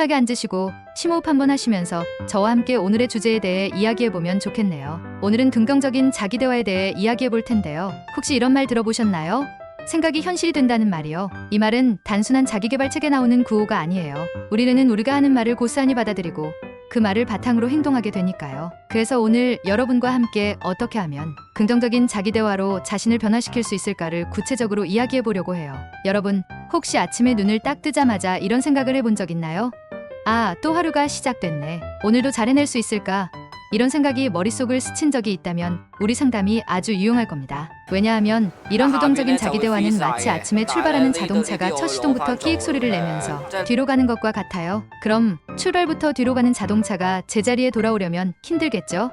유쾌하게 앉으시고 심호흡 한번 하시면서 저와 함께 오늘의 주제에 대해 이야기해보면 좋겠네요. 오늘은 긍정적인 자기대화에 대해 이야기해볼 텐데요. 혹시 이런 말 들어보셨나요? 생각이 현실이 된다는 말이요. 이 말은 단순한 자기계발책에 나오는 구호가 아니에요. 우리는 우리가 하는 말을 고스란히 받아들이고 그 말을 바탕으로 행동하게 되니까요. 그래서 오늘 여러분과 함께 어떻게 하면 긍정적인 자기대화로 자신을 변화시킬 수 있을까를 구체적으로 이야기해 보려고 해요. 여러분, 혹시 아침에 눈을 딱 뜨자마자 이런 생각을 해본 적 있나요? 아, 또 하루가 시작됐네. 오늘도 잘 해낼 수 있을까? 이런 생각이 머릿속을 스친 적이 있다면 우리 상담이 아주 유용할 겁니다. 왜냐하면 이런 부정적인 자기대화는 마치 아침에 출발하는 자동차가 첫 시동부터 끼익 소리를 내면서 뒤로 가는 것과 같아요. 그럼 출발부터 뒤로 가는 자동차가 제자리에 돌아오려면 힘들겠죠?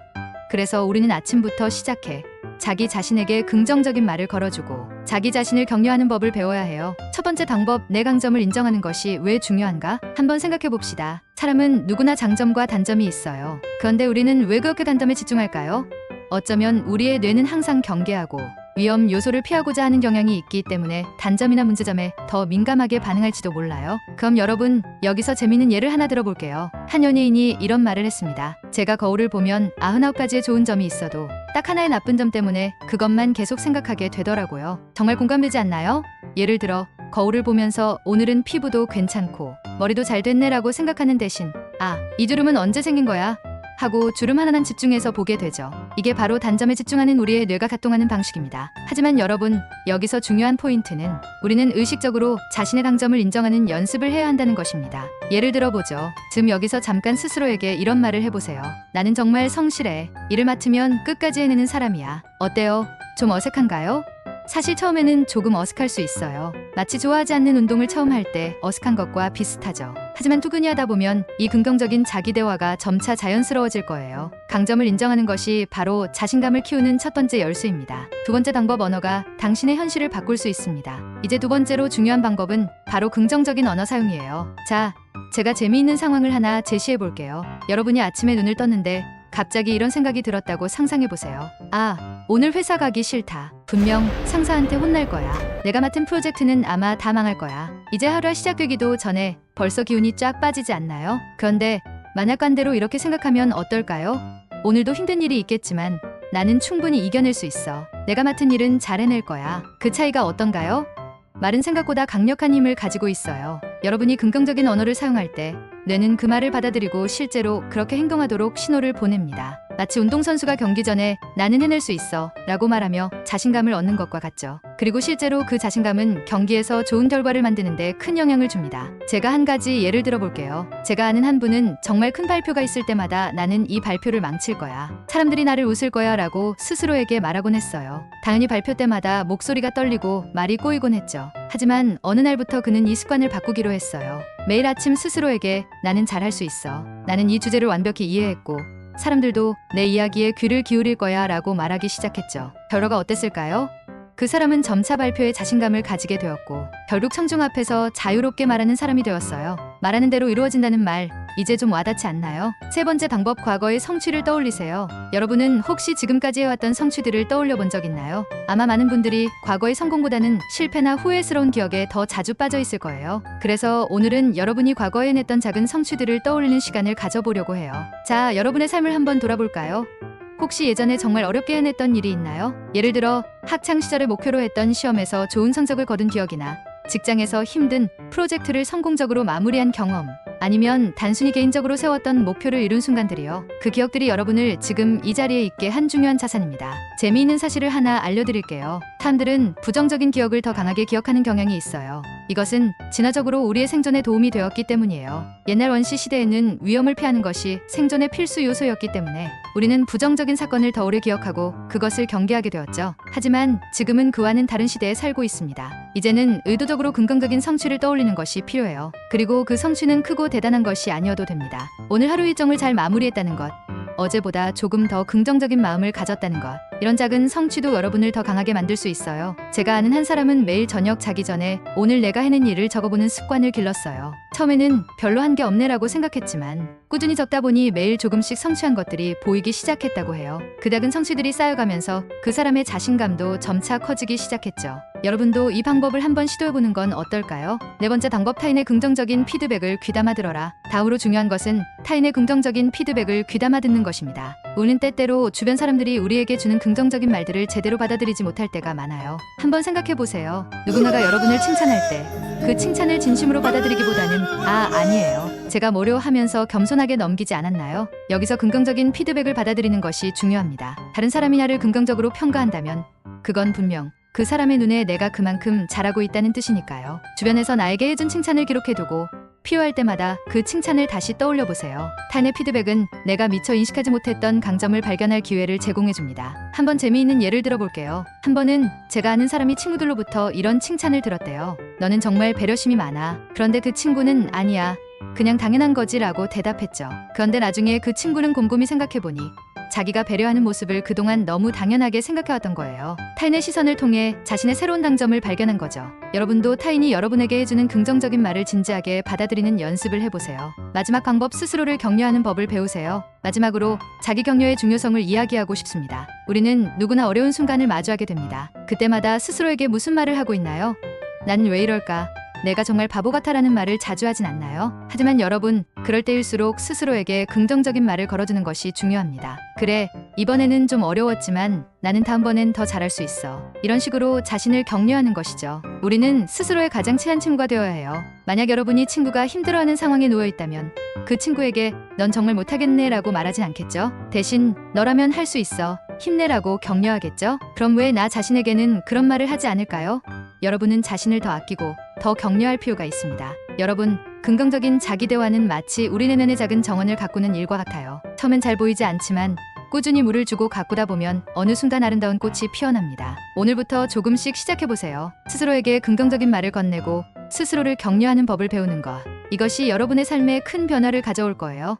그래서 우리는 아침부터 시작해 자기 자신에게 긍정적인 말을 걸어주고 자기 자신을 격려하는 법을 배워야 해요. 첫 번째 방법, 내 강점을 인정하는 것이 왜 중요한가? 한번 생각해 봅시다. 사람은 누구나 장점과 단점이 있어요. 그런데 우리는 왜 그렇게 단점에 집중할까요? 어쩌면 우리의 뇌는 항상 경계하고 위험 요소를 피하고자 하는 경향이 있기 때문에 단점이나 문제점에 더 민감하게 반응할지도 몰라요. 그럼 여러분, 여기서 재미있는 예를 하나 들어볼게요. 한 연예인이 이런 말을 했습니다. 제가 거울을 보면 99가지의 좋은 점이 있어도 딱 하나의 나쁜 점 때문에 그것만 계속 생각하게 되더라고요. 정말 공감되지 않나요? 예를 들어 거울을 보면서 오늘은 피부도 괜찮고 머리도 잘 됐네라고 생각하는 대신 아, 이 주름은 언제 생긴 거야? 하고 주름 하나만 집중해서 보게 되죠. 이게 바로 단점에 집중하는 우리의 뇌가 작동하는 방식입니다. 하지만 여러분, 여기서 중요한 포인트는 우리는 의식적으로 자신의 강점을 인정하는 연습을 해야 한다는 것입니다. 예를 들어보죠. 지금 여기서 잠깐 스스로에게 이런 말을 해보세요. 나는 정말 성실해. 일을 맡으면 끝까지 해내는 사람이야. 어때요? 좀 어색한가요? 사실 처음에는 조금 어색할 수 있어요. 마치 좋아하지 않는 운동을 처음 할 때 어색한 것과 비슷하죠. 하지만 투근히 하다 보면 이 긍정적인 자기대화가 점차 자연스러워질 거예요. 강점을 인정하는 것이 바로 자신감을 키우는 첫 번째 열쇠입니다. 두 번째 방법, 언어가 당신의 현실을 바꿀 수 있습니다. 이제 두 번째로 중요한 방법은 바로 긍정적인 언어 사용이에요. 자, 제가 재미있는 상황을 하나 제시해 볼게요. 여러분이 아침에 눈을 떴는데 갑자기 이런 생각이 들었다고 상상해보세요. 아, 오늘 회사 가기 싫다. 분명 상사한테 혼날 거야. 내가 맡은 프로젝트는 아마 다 망할 거야. 이제 하루가 시작되기도 전에 벌써 기운이 쫙 빠지지 않나요? 그런데 만약관대로 이렇게 생각하면 어떨까요? 오늘도 힘든 일이 있겠지만 나는 충분히 이겨낼 수 있어. 내가 맡은 일은 잘 해낼 거야. 그 차이가 어떤가요? 말은 생각보다 강력한 힘을 가지고 있어요. 여러분이 긍정적인 언어를 사용할 때 뇌는 그 말을 받아들이고 실제로 그렇게 행동하도록 신호를 보냅니다. 마치 운동선수가 경기 전에 나는 해낼 수 있어 라고 말하며 자신감을 얻는 것과 같죠. 그리고 실제로 그 자신감은 경기에서 좋은 결과를 만드는데 큰 영향을 줍니다. 제가 한 가지 예를 들어볼게요. 제가 아는 한 분은 정말 큰 발표가 있을 때마다 나는 이 발표를 망칠 거야. 사람들이 나를 웃을 거야 라고 스스로에게 말하곤 했어요. 당연히 발표 때마다 목소리가 떨리고 말이 꼬이곤 했죠. 하지만 어느 날부터 그는 이 습관을 바꾸기로 했어요. 매일 아침 스스로에게 나는 잘할 수 있어. 나는 이 주제를 완벽히 이해했고 사람들도 내 이야기에 귀를 기울일 거야 라고 말하기 시작했죠. 결과가 어땠을까요? 그 사람은 점차 발표에 자신감을 가지게 되었고 결국 청중 앞에서 자유롭게 말하는 사람이 되었어요. 말하는 대로 이루어진다는 말, 이제 좀 와닿지 않나요? 세 번째 방법, 과거의 성취를 떠올리세요. 여러분은 혹시 지금까지 해왔던 성취들을 떠올려 본 적 있나요? 아마 많은 분들이 과거의 성공보다는 실패나 후회스러운 기억에 더 자주 빠져 있을 거예요. 그래서 오늘은 여러분이 과거에 해냈던 작은 성취들을 떠올리는 시간을 가져보려고 해요. 자, 여러분의 삶을 한번 돌아볼까요? 혹시 예전에 정말 어렵게 해냈던 일이 있나요? 예를 들어 학창 시절에 목표로 했던 시험에서 좋은 성적을 거둔 기억이나 직장에서 힘든 프로젝트를 성공적으로 마무리한 경험, 아니면 단순히 개인적으로 세웠던 목표를 이룬 순간들이요. 그 기억들이 여러분을 지금 이 자리에 있게 한 중요한 자산입니다. 재미있는 사실을 하나 알려드릴게요. 사람들은 부정적인 기억을 더 강하게 기억하는 경향이 있어요. 이것은 진화적으로 우리의 생존에 도움이 되었기 때문이에요. 옛날 원시 시대에는 위험을 피하는 것이 생존의 필수 요소였기 때문에 우리는 부정적인 사건을 더 오래 기억하고 그것을 경계하게 되었죠. 하지만 지금은 그와는 다른 시대에 살고 있습니다. 이제는 의도적으로 긍정적인 성취를 떠올리는 것이 필요해요. 그리고 그 성취는 크고 대단한 것이 아니어도 됩니다. 오늘 하루 일정을 잘 마무리했다는 것, 어제보다 조금 더 긍정적인 마음을 가졌다는 것, 이런 작은 성취도 여러분을 더 강하게 만들 수 있어요. 제가 아는 한 사람은 매일 저녁 자기 전에 오늘 내가 해낸 일을 적어보는 습관을 길렀어요. 처음에는 별로 한 게 없네라고 생각했지만 꾸준히 적다 보니 매일 조금씩 성취한 것들이 보이기 시작했다고 해요. 그 작은 성취들이 쌓여가면서 그 사람의 자신감도 점차 커지기 시작했죠. 여러분도 이 방법을 한번 시도해보는 건 어떨까요? 네 번째 방법, 타인의 긍정적인 피드백을 귀담아 들어라. 다음으로 중요한 것은 타인의 긍정적인 피드백을 귀담아 듣는 것입니다. 우리는 때때로 주변 사람들이 우리에게 주는 긍정적인 말들을 제대로 받아들이지 못할 때가 많아요. 한번 생각해보세요. 누군가가 여러분을 칭찬할 때 그 칭찬을 진심으로 받아들이기보다는 아니에요, 제가 뭐려 하면서 겸손하게 넘기지 않았나요? 여기서 긍정적인 피드백을 받아들이는 것이 중요합니다. 다른 사람이 나를 긍정적으로 평가한다면 그건 분명 그 사람의 눈에 내가 그만큼 잘하고 있다는 뜻이니까요. 주변에서 나에게 해준 칭찬을 기록해두고 필요할 때마다 그 칭찬을 다시 떠올려 보세요. 타인의 피드백은 내가 미처 인식하지 못했던 강점을 발견할 기회를 제공해줍니다. 한번 재미있는 예를 들어볼게요. 한 번은 제가 아는 사람이 친구들로부터 이런 칭찬을 들었대요. 너는 정말 배려심이 많아. 그런데 그 친구는 아니야, 그냥 당연한 거지 라고 대답했죠. 그런데 나중에 그 친구는 곰곰이 생각해보니 자기가 배려하는 모습을 그동안 너무 당연하게 생각해왔던 거예요. 타인의 시선을 통해 자신의 새로운 강점을 발견한 거죠. 여러분도 타인이 여러분에게 해주는 긍정적인 말을 진지하게 받아들이는 연습을 해보세요. 마지막 방법, 스스로를 격려하는 법을 배우세요. 마지막으로 자기 격려의 중요성을 이야기하고 싶습니다. 우리는 누구나 어려운 순간을 마주하게 됩니다. 그때마다 스스로에게 무슨 말을 하고 있나요? 난 왜 이럴까? 내가 정말 바보 같아라는 말을 자주 하진 않나요? 하지만 여러분, 그럴 때일수록 스스로에게 긍정적인 말을 걸어두는 것이 중요합니다. 그래, 이번에는 좀 어려웠지만 나는 다음번엔 더 잘할 수 있어. 이런 식으로 자신을 격려하는 것이죠. 우리는 스스로의 가장 친한 친구가 되어야 해요. 만약 여러분이 친구가 힘들어하는 상황에 놓여 있다면 그 친구에게 넌 정말 못하겠네 라고 말하진 않겠죠? 대신 너라면 할 수 있어, 힘내라고 격려하겠죠? 그럼 왜 나 자신에게는 그런 말을 하지 않을까요? 여러분은 자신을 더 아끼고 더 격려할 필요가 있습니다. 여러분, 긍정적인 자기 대화는 마치 우리 내면의 작은 정원을 가꾸는 일과 같아요. 처음엔 잘 보이지 않지만 꾸준히 물을 주고 가꾸다 보면 어느 순간 아름다운 꽃이 피어납니다. 오늘부터 조금씩 시작해보세요. 스스로에게 긍정적인 말을 건네고 스스로를 격려하는 법을 배우는 것. 이것이 여러분의 삶에 큰 변화를 가져올 거예요.